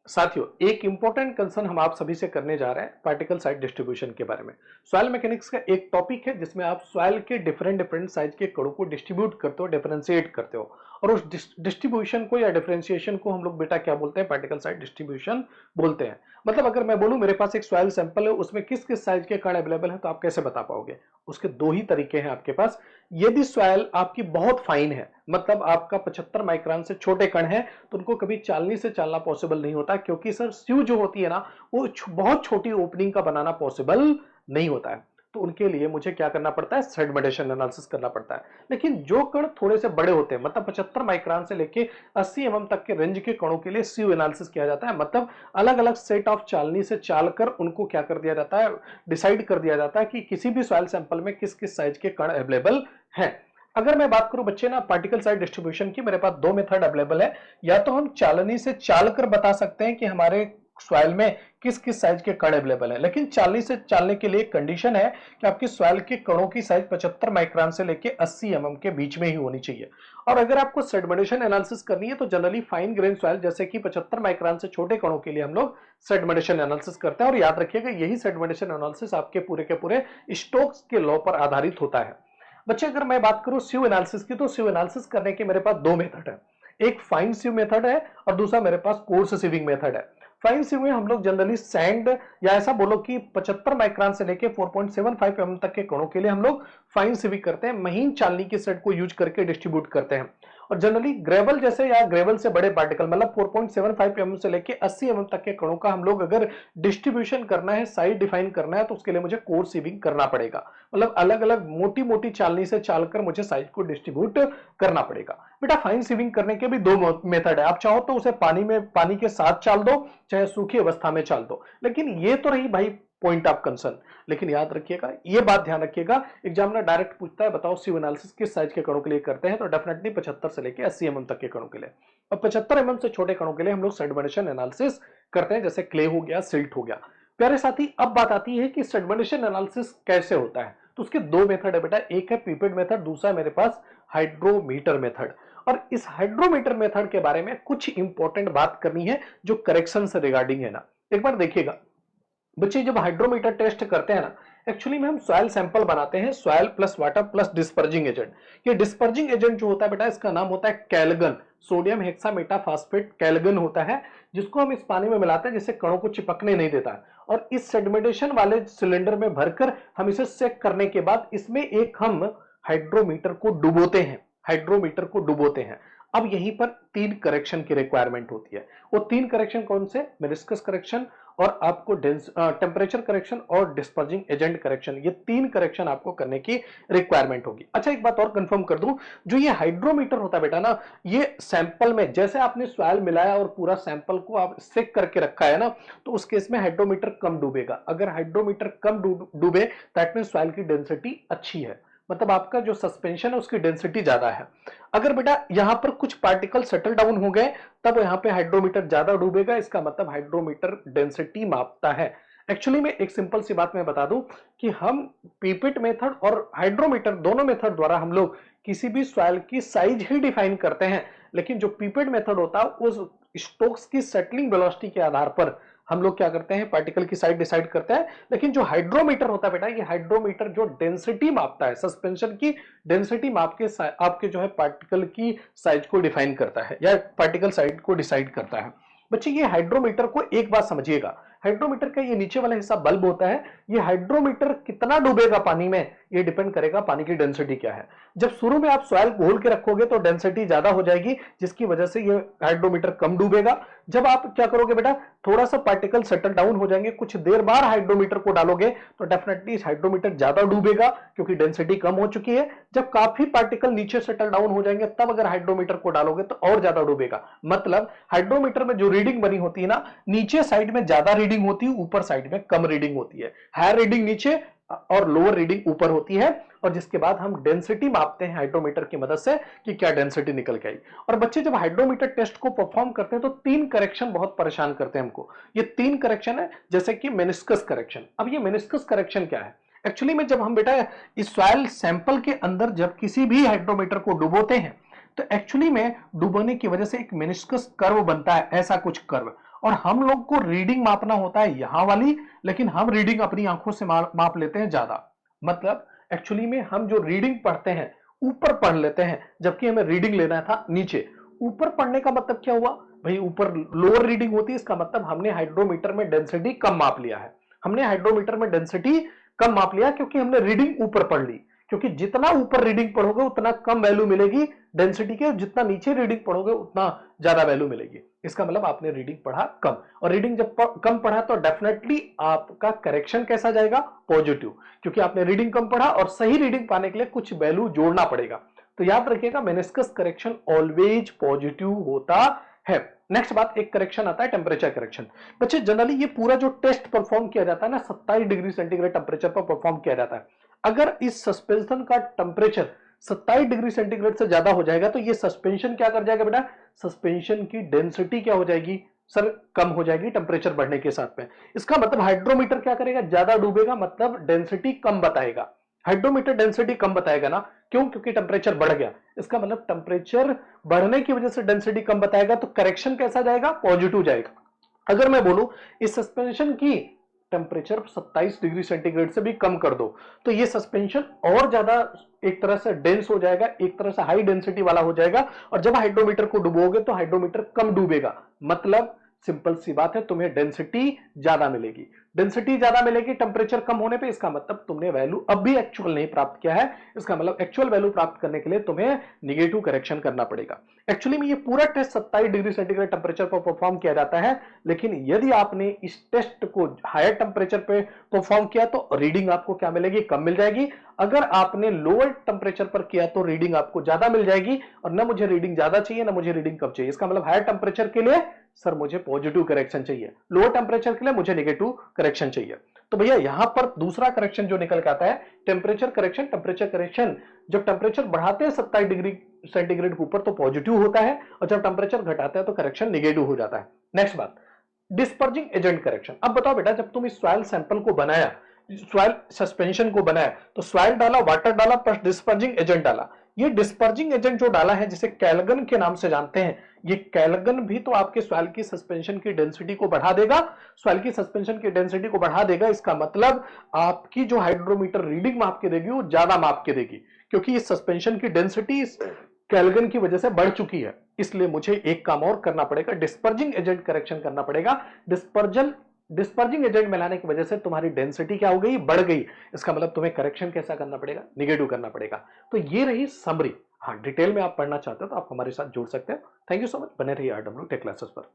साथियों, एक important concern हम आप सभी से करने जा रहे हैं पार्टिकल साइज डिस्ट्रीब्यूशन के बारे में। सॉइल मैकेनिक्स का एक टॉपिक है जिसमें आप सॉइल के डिफरेंट डिफरेंट साइज के कणों को डिस्ट्रीब्यूट करते हो, डिफरेंशिएट करते हो, और उस डिस्ट्रीब्यूशन को या डिफरेंशिएशन को हम लोग बेटा क्या बोलते हैं? पार्टिकल साइज डिस्ट्रीब्यूशन बोलते हैं। मतलब अगर मैं बोलूं मेरे पास एक सॉइल सैंपल है, उसमें किस किस साइज के कण अवेलेबल है, तो आप कैसे बता पाओगे? उसके दो ही तरीके हैं आपके पास। यदि सॉइल आपकी बहुत फाइन है, मतलब आपका 75 माइक्रोन से छोटे कण है, तो उनको कभी चालनी से चालना पॉसिबल नहीं होता, क्योंकि सर स्यू जो होती है ना, वो बहुत छोटी ओपनिंग का बनाना पॉसिबल नहीं होता है। तो उनके लिए मुझे क्या करना पड़ता है? सेडिमेंटेशन एनालिसिस करना पड़ता है। लेकिन जो कण थोड़े से बड़े होते हैं, मतलब 75 माइक्रोन से लेके 80 mm तक के रेंज के कणों के लिए स्यू एनालिसिस किया जाता है। मतलब अलग अलग सेट ऑफ चालनी से चालकर उनको क्या कर दिया जाता है? डिसाइड कर दिया जाता है कि किसी भी सॉइल सैंपल में किस किस साइज के कण अवेलेबल हैं। अगर मैं बात करूं बच्चे ना पार्टिकल साइज डिस्ट्रीब्यूशन की, मेरे पास दो मेथड अवेलेबल है। या तो हम चालनी से चाल कर बता सकते हैं कि हमारे सॉइल में किस किस साइज के कण अवेलेबल है, लेकिन चालनी से चालने के लिए एक कंडीशन है कि आपकी सॉइल के कणों की साइज 75 माइक्रोन से लेके 80 mm के बीच में ही होनी चाहिए। और अगर आपको सेडिमेंटेशन एनालिसिस करनी है तो जनरली फाइन ग्रेन सॉइल जैसे कि 75 माइक्रोन से छोटे कणों के लिए हम लोग सेडिमेंटेशन एनालिसिस करते हैं। और याद रखिएगा, यही सेडिमेंटेशन एनालिसिस आपके पूरे के पूरे स्टोक्स के लॉ पर आधारित होता है। बच्चे अगर मैं बात करूं स्यू एनालिसिस की, तो स्यू एनालिसिस करने के मेरे पास दो मेथड है। एक फाइन स्यू मेथड है और दूसरा मेरे पास कोर्स सीविंग मेथड है। फाइन स्यू में हम लोग जनरली सैंड या ऐसा बोलो कि 75 माइक्रोन से लेके 4.75 mm तक के कणों के लिए हम लोग फाइन सीविंग करते हैं, महीन चालनी के सेट को यूज करके डिस्ट्रीब्यूट करते हैं। और जनरली ग्रेवल जैसे या ग्रेवल से बड़े पार्टिकल, मतलब 4.75 mm से लेके 80 mm तक के कणों का हम लोग अगर डिस्ट्रीब्यूशन करना है, साइज डिफाइन करना है, तो उसके लिए मुझे कोर्स सीविंग करना पड़ेगा। मतलब अलग अलग मोटी मोटी चालनी से चालकर मुझे साइज को डिस्ट्रीब्यूट करना पड़ेगा। बेटा फाइन सीविंग करने के भी दो मेथड है। आप चाहो तो उसे पानी के साथ चाल दो, चाहे सूखी अवस्था में चाल दो। लेकिन ये तो रही भाई पॉइंट ऑफ कंसर्न। लेकिन याद रखिएगा, ये बात ध्यान रखिएगा, एग्जामिनर डायरेक्ट पूछता है बताओ स्यू एनालिसिस किस साइज के कणों के लिए करते हैं, तो डेफिनेटली 75 से लेके 80 mm तक के कणों के लिए। और 75 mm से छोटे कणों के लिए हम लोग सेडिमेंटेशन एनालिसिस करते हैं, जैसे क्ले हो गया, सिल्ट हो गया। प्यारे साथी, अब बात आती है कि सेडिमेंटेशन एनालिसिस कैसे होता है। तो उसके दो मेथड है बेटा, एक है पिपेट मेथड, दूसरा है मेरे पास हाइड्रोमीटर मेथड। और इस हाइड्रोमीटर मेथड के बारे में कुछ इंपॉर्टेंट बात करनी है जो करेक्शन से रिगार्डिंग है ना। एक बार देखिएगा बच्चे, जब हाइड्रोमीटर टेस्ट करते हैं ना, एक्चुअली में हम सॉइल सैंपल बनाते हैं, soil plus water plus dispersing agent. ये डिस्पर्जिंग एजेंट जो होता है बेटा, इसका नाम होता है कैलगन, सोडियम हेक्सामेटाफॉस्फेट कैलगन होता है, जिसको हम इस पानी में मिलाते हैं जिससे कणों को चिपकने नहीं देता है। और इस सेडिमेंटेशन वाले सिलेंडर में भरकर हम इसे चेक करने के बाद इसमें एक हम हाइड्रोमीटर को डुबोते हैं, हाइड्रोमीटर को डुबोते हैं। अब यहीं पर तीन करेक्शन की रिक्वायरमेंट होती है। वो तीन करेक्शन कौन से? मेनिस्कस करेक्शन, और आपको टेम्परेचर करेक्शन और डिस्पर्जिंग एजेंट करेक्शन। ये तीन करेक्शन आपको करने की रिक्वायरमेंट होगी। अच्छा, एक बात और कंफर्म कर दूं, जो ये हाइड्रोमीटर होता है बेटा ना, ये सैंपल में जैसे आपने सॉइल मिलाया और पूरा सैंपल को आप सेक करके रखा है ना, तो उस केस में हाइड्रोमीटर कम डूबेगा। अगर हाइड्रोमीटर कम डूबे, दैट मींस सॉइल की डेंसिटी अच्छी है, मतलब आपका जो सस्पेंशन है उसकी डेंसिटी ज्यादा है। अगर बेटा यहां पर कुछ पार्टिकल सेटल डाउन हो गए, तब यहां पे हाइड्रोमीटर ज्यादा डूबेगा, इसका मतलब हाइड्रोमीटर डेंसिटी मापता है। एक्चुअली में एक सिंपल सी बात मैं बता दूं कि हम पीपिट मेथड और हाइड्रोमीटर दोनों मेथड द्वारा हम लोग किसी भी सॉइल की साइज ही डिफाइन करते हैं। लेकिन जो पीपिट मेथड होता है उस स्टोक्स की सेटलिंग वेलोसिटी के आधार पर हम लोग क्या करते हैं, पार्टिकल की साइज डिसाइड करते हैं। लेकिन जो हाइड्रोमीटर होता है बेटा, ये हाइड्रोमीटर जो डेंसिटी मापता है, सस्पेंशन की डेंसिटी माप के आपके जो है पार्टिकल की साइज को डिफाइन करता है या पार्टिकल साइज को डिसाइड करता है। बच्चे ये हाइड्रोमीटर को एक बात समझिएगा, हाइड्रोमीटर का ये नीचे वाला हिस्सा बल्ब होता है। ये हाइड्रोमीटर कितना डूबेगा पानी में, ये डिपेंड करेगा पानी की डेंसिटी क्या है। जब शुरू में आप सॉइल घोल के रखोगे तो डेंसिटी ज्यादा हो जाएगी, जिसकी वजह से ये हाइड्रोमीटर कम डूबेगा। जब आप क्या करोगे बेटा, थोड़ा सा पार्टिकल सेटल डाउन हो जाएंगे, कुछ देर बाद हाइड्रोमीटर को डालोगे, तो डेफिनेटली हाइड्रोमीटर ज्यादा डूबेगा क्योंकि डेंसिटी कम हो चुकी है। जब काफी पार्टिकल नीचे सेटल डाउन हो जाएंगे, तब अगर हाइड्रोमीटर को डालोगे तो और ज्यादा डूबेगा। मतलब हाइड्रोमीटर में जो रीडिंग बनी होती है ना, नीचे साइड में ज्यादा रीडिंग होती है, ऊपर साइड में कम रीडिंग होती है। हायर रीडिंग नीचे और लोअर रीडिंग ऊपर होती है। और जिसके बाद हम डेंसिटी मापते हैं हाइड्रोमीटर की मदद से कि क्या डेंसिटी निकल के आई। और बच्चे जब हाइड्रोमीटर टेस्ट को परफॉर्म करते हैं तो तीन करेक्शन बहुत परेशान करते हैं हमको। ये तीन करेक्शन है, जैसे कि मेनिस्कस करेक्शन। अब ये मेनिस्कस करेक्शन क्या है? एक्चुअली में जब हम बेटा इस सॉइल सैंपल के अंदर जब किसी भी हाइड्रोमीटर को डुबोते हैं, तो एक्चुअली में डुबोने की वजह से एक मेनिस्कस कर्व बनता है, ऐसा कुछ कर्व। और हम लोग को रीडिंग मापना होता है यहां वाली, लेकिन हम रीडिंग अपनी आंखों से माप लेते हैं ज्यादा। मतलब एक्चुअली में हम जो रीडिंग पढ़ते हैं ऊपर पढ़ लेते हैं, जबकि हमें रीडिंग लेना था नीचे। ऊपर पढ़ने का मतलब क्या हुआ भाई, ऊपर लोअर रीडिंग होती है, इसका मतलब हमने हाइड्रोमीटर में डेंसिटी कम माप लिया है। हमने हाइड्रोमीटर में डेंसिटी कम माप लिया क्योंकि हमने रीडिंग ऊपर पढ़ ली। क्योंकि जितना ऊपर रीडिंग पढ़ोगे उतना कम वैल्यू मिलेगी डेंसिटी के, जितना नीचे रीडिंग पढ़ोगे उतना ज्यादा वैल्यू मिलेगी। इसका मतलब आपने रीडिंग पढ़ा कम, और रीडिंग जब कम पढ़ा तो डेफिनेटली आपका करेक्शन कैसा जाएगा, पॉजिटिव, क्योंकि आपने रीडिंग कम पढ़ा और सही रीडिंग पाने के लिए कुछ वैल्यू जोड़ना पड़ेगा। तो याद रखिएगा मेनिस्कस करेक्शन ऑलवेज पॉजिटिव होता है। नेक्स्ट बात, एक करेक्शन आता है टेम्परेचर करेक्शन। बच्चे जनरली ये पूरा जो टेस्ट परफॉर्म किया जाता है ना 27 डिग्री सेंटीग्रेड टेम्परेचर पर परफॉर्म किया जाता है। अगर इस सस्पेंशन का टेम्परेचर 27 डिग्री सेंटीग्रेड से ज्यादा हो जाएगा तो ये सस्पेंशन क्या कर जाएगा बेटा, सस्पेंशन की डेंसिटी क्या हो जाएगी सर, कम हो जाएगी टेम्परेचर बढ़ने के साथ में। इसका मतलब हाइड्रोमीटर क्या करेगा, ज्यादा डूबेगा, मतलब डेंसिटी कम बताएगा। हाइड्रोमीटर डेंसिटी कम बताएगा ना, क्यों, क्योंकि टेम्परेचर बढ़ गया। इसका मतलब टेम्परेचर बढ़ने की वजह से डेंसिटी कम बताएगा, तो करेक्शन कैसा जाएगा, पॉजिटिव जाएगा। अगर मैं बोलूं इस सस्पेंशन की टेम्परेचर 27 डिग्री सेंटीग्रेड से भी कम कर दो, तो ये सस्पेंशन और ज्यादा एक तरह से डेंस हो जाएगा, एक तरह से हाई डेंसिटी वाला हो जाएगा, और जब हाइड्रोमीटर को डुबोगे तो हाइड्रोमीटर कम डूबेगा। मतलब सिंपल सी बात है, तुम्हें डेंसिटी ज्यादा मिलेगी। डेंसिटी ज्यादा मिलेगी टेम्परेचर कम होने पे, इसका मतलब तुमने वैल्यू अब भी एक्चुअल नहीं प्राप्त किया है। इसका मतलब एक्चुअल वैल्यू प्राप्त करने के लिए तुम्हें निगेटिव करेक्शन करना पड़ेगा। एक्चुअली में ये पूरा टेस्ट 27 डिग्री सेंटीग्रेड टेम्परेचर पर परफॉर्म किया जाता है, लेकिन यदि आपने इस टेस्ट को हायर टेम्परेचर पे परफॉर्म किया तो रीडिंग आपको क्या मिलेगी, कम मिल जाएगी। अगर आपने लोअर टेम्परेचर पर किया तो रीडिंग आपको ज्यादा मिल जाएगी, और ना मुझे रीडिंग ज्यादा चाहिए ना मुझे रीडिंग कम चाहिए। इसका मतलब हायर टेम्परेचर के लिए सर मुझे पॉजिटिव करेक्शन चाहिए, लोअर टेम्परेचर के लिए मुझे नेगेटिव करेक्शन चाहिए। तो भैया यहां पर दूसरा करेक्शन जो निकल के आता है टेम्परेचर करेक्शन। टेम्परेचर करेक्शन जब टेम्परेचर बढ़ाते हैं 27 डिग्री सेंटीग्रेड के ऊपर तो पॉजिटिव होता है, और जब टेम्परेचर घटाते हैं तो करेक्शन नेगेटिव हो जाता है। नेक्स्ट बात, डिस्पर्जिंग एजेंट करेक्शन। अब बताओ बेटा, जब तुम इस सॉइल सैंपल को बनाया, सॉइल सस्पेंशन को बनाया, तो सॉइल डाला, वाटर डाला, प्लस डिस्पर्जिंग एजेंट डाला। ये डिस्पर्जिंग एजेंट जो डाला है जिसे कैलगन के नाम से जानते हैं, ये कैलगन भी तो आपके सॉइल की सस्पेंशन की डेंसिटी को बढ़ा देगा। सॉइल की सस्पेंशन की डेंसिटी को बढ़ा देगा, इसका मतलब आपकी जो हाइड्रोमीटर रीडिंग माप के देगी वो ज्यादा माप के देगी, क्योंकि इस सस्पेंशन की डेंसिटी कैलगन की वजह से बढ़ चुकी है। इसलिए मुझे एक काम और करना पड़ेगा, डिस्पर्जिंग एजेंट करेक्शन करना पड़ेगा। डिस्पर्जिंग एजेंट मिलाने की वजह से तुम्हारी डेंसिटी क्या हो गई, बढ़ गई। इसका मतलब तुम्हें करेक्शन कैसा करना पड़ेगा, निगेटिव करना पड़ेगा। तो ये रही समरी। हाँ, डिटेल में आप पढ़ना चाहते हो तो आप हमारे साथ जुड़ सकते हो। थैंक यू सो मच, बने रहिए RW टेक क्लासेस पर।